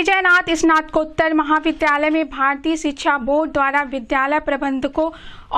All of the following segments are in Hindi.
विजयनाथ स्नातकोत्तर महाविद्यालय में भारतीय शिक्षा बोर्ड द्वारा विद्यालय प्रबंधकों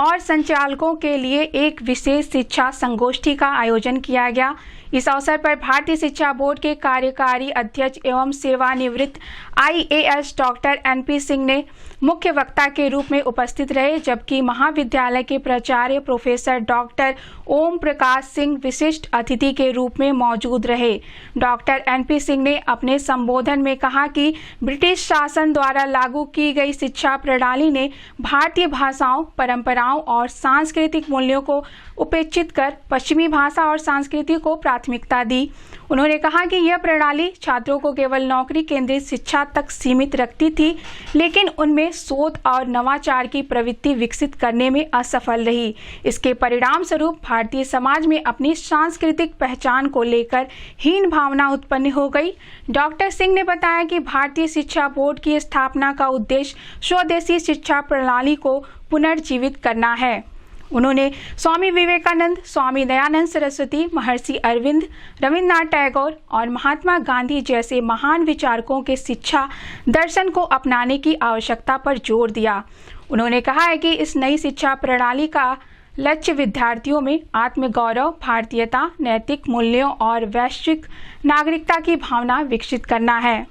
और संचालकों के लिए एक विशेष शिक्षा संगोष्ठी का आयोजन किया गया। इस अवसर पर भारतीय शिक्षा बोर्ड के कार्यकारी अध्यक्ष एवं सेवानिवृत्त IAS डॉक्टर NP सिंह ने मुख्य वक्ता के रूप में उपस्थित रहे, जबकि महाविद्यालय के प्राचार्य प्रोफेसर डॉक्टर ओम प्रकाश सिंह विशिष्ट अतिथि के रूप में मौजूद रहे। डॉक्टर NP सिंह ने अपने संबोधन में कहा कि ब्रिटिश शासन द्वारा लागू की गई शिक्षा प्रणाली ने भारतीय भाषाओं, परंपराओं और सांस्कृतिक मूल्यों को उपेक्षित कर पश्चिमी भाषा और संस्कृति को प्राथमिकता दी। उन्होंने कहा कि यह प्रणाली छात्रों को केवल नौकरी केंद्रित शिक्षा तक सीमित रखती थी, लेकिन उनमें शोध और नवाचार की प्रवृत्ति विकसित करने में असफल रही। इसके परिणाम स्वरूप भारतीय समाज में अपनी सांस्कृतिक पहचान को लेकर हीन भावना उत्पन्न हो गई। डॉक्टर सिंह ने बताया कि भारतीय शिक्षा बोर्ड की स्थापना का उद्देश्य स्वदेशी शिक्षा प्रणाली को पुनर्जीवित करना है। उन्होंने स्वामी विवेकानंद, स्वामी दयानंद सरस्वती, महर्षि अरविंद, रविन्द्रनाथ टैगोर और महात्मा गांधी जैसे महान विचारकों के शिक्षा दर्शन को अपनाने की आवश्यकता पर जोर दिया। उन्होंने कहा है कि इस नई शिक्षा प्रणाली का लक्ष्य विद्यार्थियों में आत्मगौरव, भारतीयता, नैतिक मूल्यों और वैश्विक नागरिकता की भावना विकसित करना है।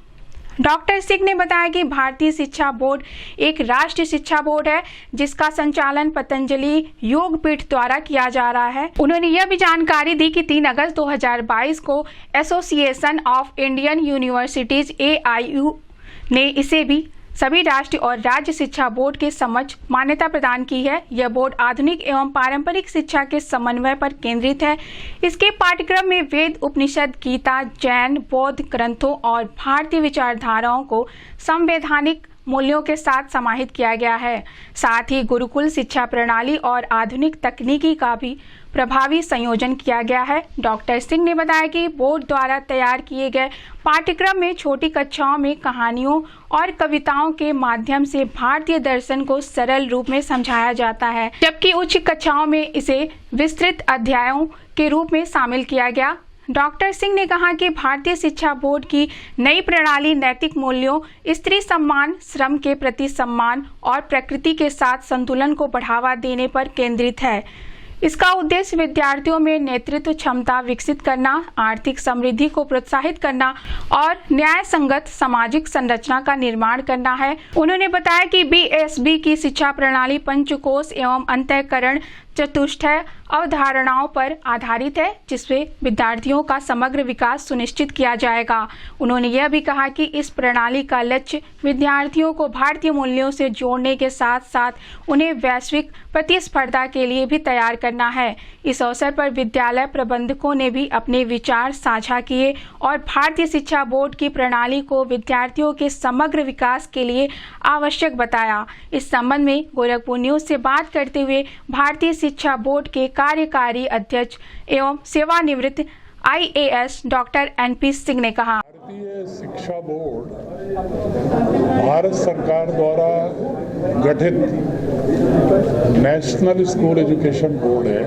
डॉक्टर सिंह ने बताया कि भारतीय शिक्षा बोर्ड एक राष्ट्रीय शिक्षा बोर्ड है, जिसका संचालन पतंजलि योगपीठ द्वारा किया जा रहा है। उन्होंने यह भी जानकारी दी कि 3 अगस्त 2022 को association of Indian universities AIU ने इसे भी सभी राष्ट्रीय और राज्य शिक्षा बोर्ड के समक्ष मान्यता प्रदान की है। यह बोर्ड आधुनिक एवं पारंपरिक शिक्षा के समन्वय पर केंद्रित है। इसके पाठ्यक्रम में वेद, उपनिषद, गीता, जैन, बौद्ध ग्रंथों और भारतीय विचारधाराओं को संवैधानिक मूल्यों के साथ समाहित किया गया है। साथ ही गुरुकुल शिक्षा प्रणाली और आधुनिक तकनीकी का भी प्रभावी संयोजन किया गया है। डॉक्टर सिंह ने बताया कि बोर्ड द्वारा तैयार किए गए पाठ्यक्रम में छोटी कक्षाओं में कहानियों और कविताओं के माध्यम से भारतीय दर्शन को सरल रूप में समझाया जाता है, जबकि उच्च कक्षाओं में इसे विस्तृत अध्यायों के रूप में शामिल किया गया। डॉक्टर सिंह ने कहा कि भारतीय शिक्षा बोर्ड की नई प्रणाली नैतिक मूल्यों, स्त्री सम्मान, श्रम के प्रति सम्मान और प्रकृति के साथ संतुलन को बढ़ावा देने पर केंद्रित है। इसका उद्देश्य विद्यार्थियों में नेतृत्व क्षमता विकसित करना, आर्थिक समृद्धि को प्रोत्साहित करना और न्याय संगत सामाजिक संरचना का निर्माण करना है। उन्होंने बताया कि BSB की शिक्षा प्रणाली पंचकोश एवं अंतःकरण चतुष्टय अवधारणाओं पर आधारित है, जिसमें विद्यार्थियों का समग्र विकास सुनिश्चित किया जाएगा। उन्होंने यह भी कहा कि इस प्रणाली का लक्ष्य विद्यार्थियों को भारतीय मूल्यों से जोड़ने के साथ साथ उन्हें वैश्विक प्रतिस्पर्धा के लिए भी तैयार करना है। इस अवसर पर विद्यालय प्रबंधकों ने भी अपने विचार साझा किए और भारतीय शिक्षा बोर्ड की प्रणाली को विद्यार्थियों के समग्र विकास के लिए आवश्यक बताया। इस संबंध में गोरखपुर न्यूज से बात करते हुए भारतीय शिक्षा बोर्ड के कार्यकारी अध्यक्ष एवं सेवानिवृत्त IAS डॉक्टर NP सिंह ने कहा, भारतीय शिक्षा बोर्ड भारत सरकार द्वारा गठित नेशनल स्कूल एजुकेशन बोर्ड है।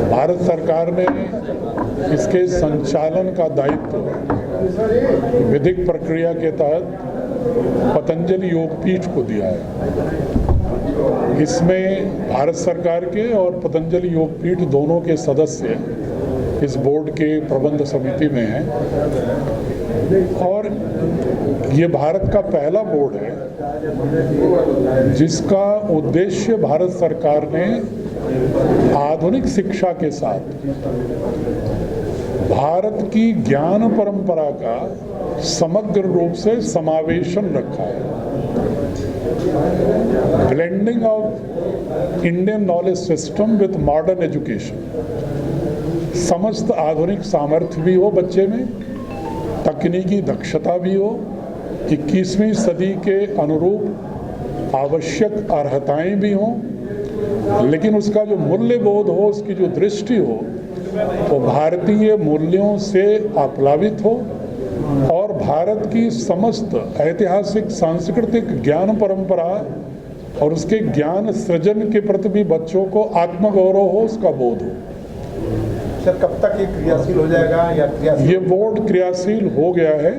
भारत सरकार ने इसके संचालन का दायित्व विधिक प्रक्रिया के तहत पतंजलि योगपीठ को दिया है। इसमें भारत सरकार के और पतंजलि योगपीठ दोनों के सदस्य इस बोर्ड के प्रबंध समिति में हैं और ये भारत का पहला बोर्ड है जिसका उद्देश्य भारत सरकार ने आधुनिक शिक्षा के साथ भारत की ज्ञान परंपरा का समग्र रूप से समावेशन रखा है। Blending of Indian knowledge system with modern education, समस्त आधुनिक सामर्थ्य भी हो बच्चे में, तकनीकी दक्षता भी हो, 21वीं सदी के अनुरूप आवश्यक अर्हताएं भी हों, लेकिन उसका जो मूल्य बोध हो, उसकी जो दृष्टि हो, वो भारतीय मूल्यों से आप्लावित हो और भारत की समस्त ऐतिहासिक सांस्कृतिक ज्ञान परंपरा और उसके ज्ञान सृजन के प्रति भी बच्चों को आत्मगौरव हो, उसका बोध हो। सर, कब तक ये क्रियाशील हो जाएगा या ये बोर्ड क्रियाशील हो गया है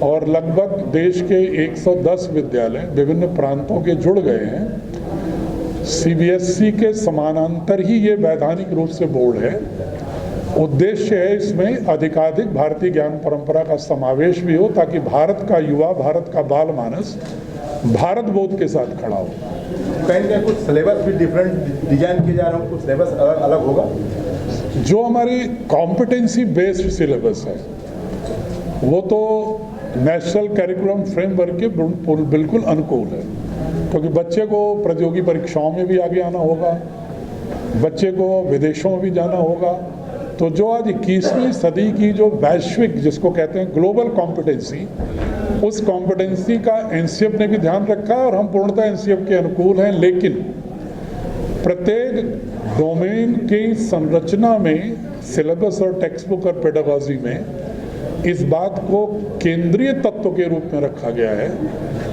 और लगभग देश के 110 विद्यालय विभिन्न प्रांतों के जुड़ गए हैं। सीबीएसई के समानांतर ही ये वैधानिक रूप से बोर्ड है। उद्देश्य है इसमें अधिकाधिक भारतीय ज्ञान परंपरा का समावेश भी हो, ताकि भारत का युवा, भारत का बाल मानस भारत बोध के साथ खड़ा हो। कहीं ना कुछ सिलेबस भी डिफरेंट डिजाइन किए जा रहे हैं, कुछ सिलेबस अलग अलग होगा। जो हमारी कॉम्पिटेंसी बेस्ड सिलेबस है वो तो नेशनल करिकुलम फ्रेमवर्क के बिल्कुल अनुकूल है, क्योंकि बच्चे को प्रतियोगी परीक्षाओं में भी आगे आना होगा, बच्चे को विदेशों में भी जाना होगा। तो जो आज 21वीं सदी की जो वैश्विक, जिसको कहते हैं ग्लोबल कॉम्पिटेंसी, उस कॉम्पिटेंसी का एनसीएफ ने भी ध्यान रखा है और हम पूर्णतः एनसीएफ के अनुकूल हैं। लेकिन प्रत्येक डोमेन की संरचना में, सिलेबस और टेक्स्ट बुक और पेडागॉजी में इस बात को केंद्रीय तत्व के रूप में रखा गया है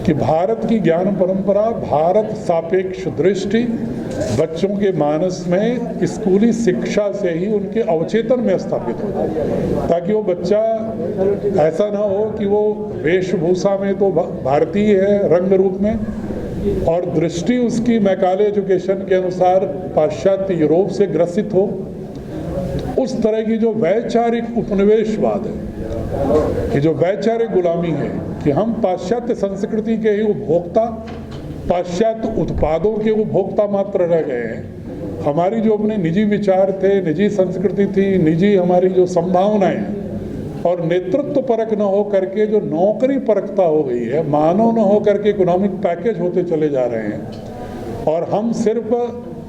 कि भारत की ज्ञान परंपरा, भारत सापेक्ष दृष्टि बच्चों के मानस में स्कूली शिक्षा से ही उनके अवचेतन में स्थापित हो जाए, ताकि वो बच्चा ऐसा ना हो कि वो वेशभूषा में तो भारतीय है, रंग रूप में, और दृष्टि उसकी मैकाले एजुकेशन के अनुसार पाश्चात्य यूरोप से ग्रसित हो। उस तरह की जो वैचारिक उपनिवेशवाद है, कि जो वैचारिक गुलामी है कि हम पाश्चात्य संस्कृति के ही उपभोक्ता, पाश्चात्य उत्पादों के उपभोक्ता मात्र रह गए हैं। हमारी जो अपने निजी विचार थे, निजी संस्कृति थी, निजी हमारी जो संभावनाएं हैं, और नेतृत्व परक न हो करके जो नौकरी परकता हो गई है, मानव न हो करके इकोनॉमिक पैकेज होते चले जा रहे हैं, और हम सिर्फ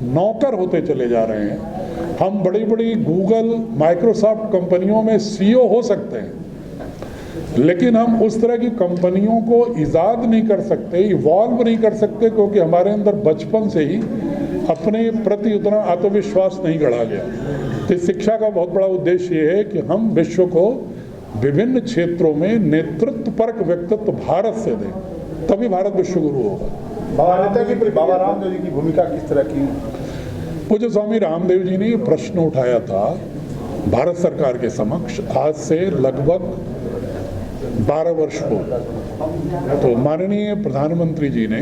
नौकर होते चले जा रहे हैं। हम बड़ी बड़ी गूगल, माइक्रोसॉफ्ट कंपनियों में सीईओ हो सकते हैं, लेकिन हम उस तरह की कंपनियों को इजाद नहीं कर सकते, इवॉल्व नहीं कर सकते, क्योंकि हमारे अंदर बचपन से ही अपने प्रति उतना आत्मविश्वास नहीं गढ़ा गया। तो शिक्षा का बहुत बड़ा उद्देश्य ये है कि हम विश्व को विभिन्न क्षेत्रों में नेतृत्व परक व्यक्तित्व भारत से दें, तभी भारत विश्व गुरु होगा। बाबा रामदेव जी की भूमिका किस तरह की? पूज्य स्वामी रामदेव जी ने ये प्रश्न उठाया था भारत सरकार के समक्ष आज से लगभग 12 वर्ष पूर्व। तो माननीय प्रधानमंत्री जी ने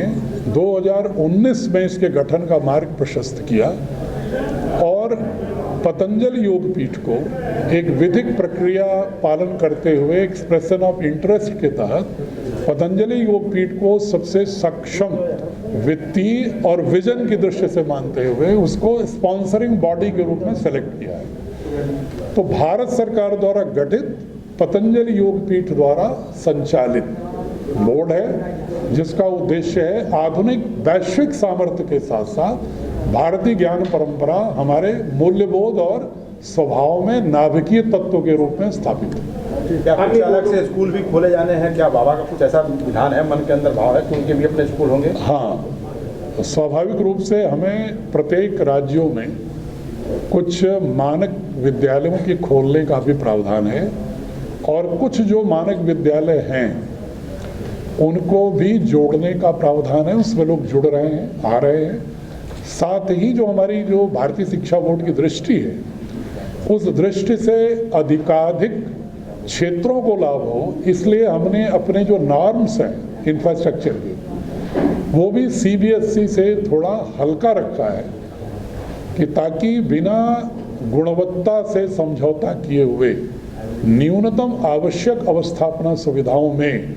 2019 में इसके गठन का मार्ग प्रशस्त किया और पतंजलि योगपीठ को एक विधिक प्रक्रिया पालन करते हुए एक्सप्रेशन ऑफ इंटरेस्ट के तहत पतंजलि योगपीठ को सबसे सक्षम वित्तीय और विजन की दृष्टि से मानते हुए उसको स्पॉन्सरिंग बॉडी के रूप में सेलेक्ट किया है। तो भारत सरकार द्वारा गठित पतंजलि योगपीठ द्वारा संचालित बोर्ड है, जिसका उद्देश्य है आधुनिक वैश्विक सामर्थ्य के साथ साथ भारतीय ज्ञान परंपरा हमारे मूल्यबोध और स्वभाव में नाभिकीय तत्व के रूप में स्थापित है। क्या कुछ अलग से स्कूल भी खोले जाने हैं? क्या बाबा का कुछ ऐसा विधान है, मन के अंदर भाव है कि उनके भी अपने स्कूल होंगे? हाँ, स्वाभाविक रूप से हमें प्रत्येक राज्यों में कुछ मानक विद्यालयों के खोलने का भी प्रावधान है, और कुछ जो मानक विद्यालय हैं उनको भी जोड़ने का प्रावधान है। उसमें लोग जुड़ रहे हैं, आ रहे हैं। साथ ही जो हमारी जो भारतीय शिक्षा बोर्ड की दृष्टि है, उस दृष्टि से अधिकाधिक क्षेत्रों को लाभ हो, इसलिए हमने अपने जो नॉर्म्स हैं इंफ्रास्ट्रक्चर के, वो भी सीबीएसई से थोड़ा हल्का रखा है, कि ताकि बिना गुणवत्ता से समझौता किए हुए न्यूनतम आवश्यक अवस्थापना सुविधाओं में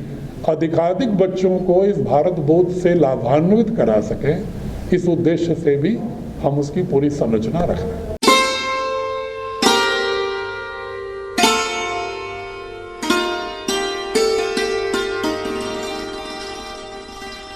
अधिकाधिक बच्चों को इस भारत बोध से लाभान्वित करा सकें। इस उद्देश्य से भी हम उसकी पूरी संरचना रख रहे हैं।